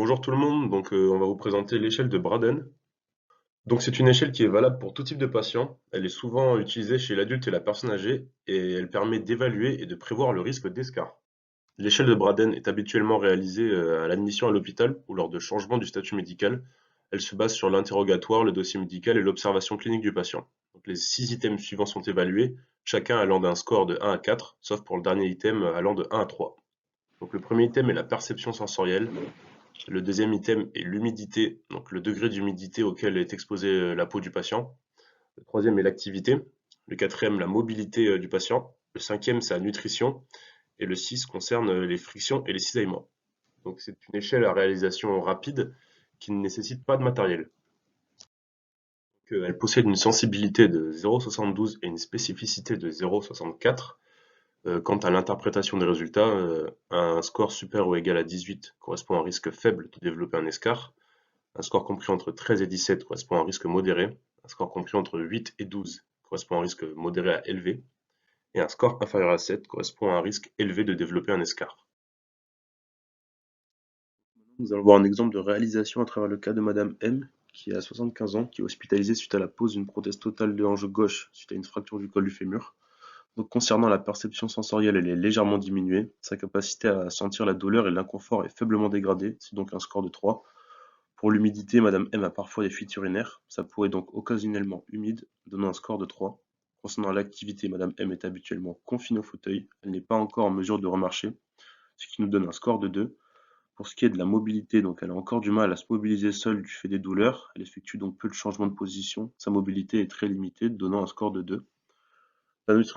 Bonjour tout le monde, on va vous présenter l'échelle de Braden. Donc c'est une échelle qui est valable pour tout type de patient. Elle est souvent utilisée chez l'adulte et la personne âgée et elle permet d'évaluer et de prévoir le risque d'escarre. L'échelle de Braden est habituellement réalisée à l'admission à l'hôpital ou lors de changement du statut médical. Elle se base sur l'interrogatoire, le dossier médical et l'observation clinique du patient. Donc les 6 items suivants sont évalués, chacun allant d'un score de 1 à 4, sauf pour le dernier item allant de 1 à 3. Donc le premier item est la perception sensorielle. Le deuxième item est l'humidité, donc le degré d'humidité auquel est exposée la peau du patient. Le troisième est l'activité. Le quatrième, la mobilité du patient. Le cinquième, sa nutrition. Et le 6 concerne les frictions et les cisaillements. Donc c'est une échelle à réalisation rapide qui ne nécessite pas de matériel. Elle possède une sensibilité de 0,72 et une spécificité de 0,64. Quant à l'interprétation des résultats, un score supérieur ou égal à 18 correspond à un risque faible de développer un escarre. Un score compris entre 13 et 17 correspond à un risque modéré. Un score compris entre 8 et 12 correspond à un risque modéré à élevé. Et un score inférieur à 7 correspond à un risque élevé de développer un escarre. Nous allons voir un exemple de réalisation à travers le cas de Madame M, qui a 75 ans, qui est hospitalisée suite à la pose d'une prothèse totale de hanche gauche suite à une fracture du col du fémur. Donc concernant la perception sensorielle, elle est légèrement diminuée. Sa capacité à sentir la douleur et l'inconfort est faiblement dégradée, c'est donc un score de 3. Pour l'humidité, Madame M a parfois des fuites urinaires, sa peau est donc occasionnellement humide, donnant un score de 3. Concernant l'activité, Madame M est habituellement confinée au fauteuil, elle n'est pas encore en mesure de remarcher, ce qui nous donne un score de 2. Pour ce qui est de la mobilité, donc elle a encore du mal à se mobiliser seule du fait des douleurs, elle effectue donc peu de changements de position, sa mobilité est très limitée, donnant un score de 2.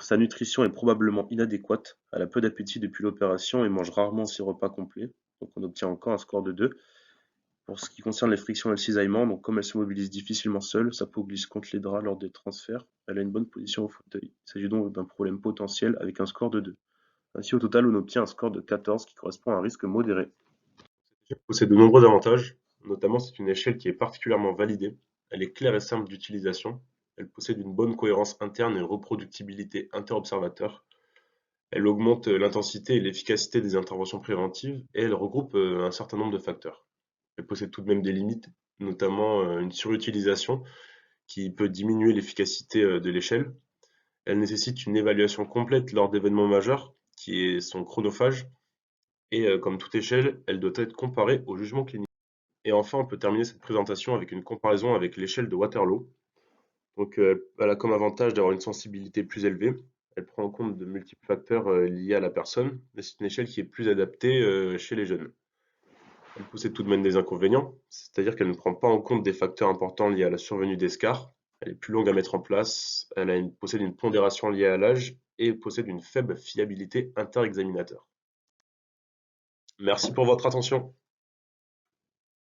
Sa nutrition est probablement inadéquate, elle a peu d'appétit depuis l'opération et mange rarement ses repas complets, donc on obtient encore un score de 2. Pour ce qui concerne les frictions et le cisaillement, donc comme elle se mobilise difficilement seule, sa peau glisse contre les draps lors des transferts, elle a une bonne position au fauteuil. Il s'agit donc d'un problème potentiel avec un score de 2. Ainsi au total on obtient un score de 14 qui correspond à un risque modéré. Elle possède de nombreux avantages, notamment c'est une échelle qui est particulièrement validée, elle est claire et simple d'utilisation, elle possède une bonne cohérence interne et une reproductibilité inter-observateur, elle augmente l'intensité et l'efficacité des interventions préventives et elle regroupe un certain nombre de facteurs. Elle possède tout de même des limites, notamment une surutilisation qui peut diminuer l'efficacité de l'échelle. Elle nécessite une évaluation complète lors d'événements majeurs, qui est son chronophage, et comme toute échelle, elle doit être comparée au jugement clinique. Et enfin, on peut terminer cette présentation avec une comparaison avec l'échelle de Waterloo. Donc, elle a comme avantage d'avoir une sensibilité plus élevée. Elle prend en compte de multiples facteurs liés à la personne, mais c'est une échelle qui est plus adaptée chez les jeunes. Elle possède tout de même des inconvénients, c'est-à-dire qu'elle ne prend pas en compte des facteurs importants liés à la survenue d'escarres. Elle est plus longue à mettre en place, possède une pondération liée à l'âge et possède une faible fiabilité inter-examinateur. Merci pour votre attention.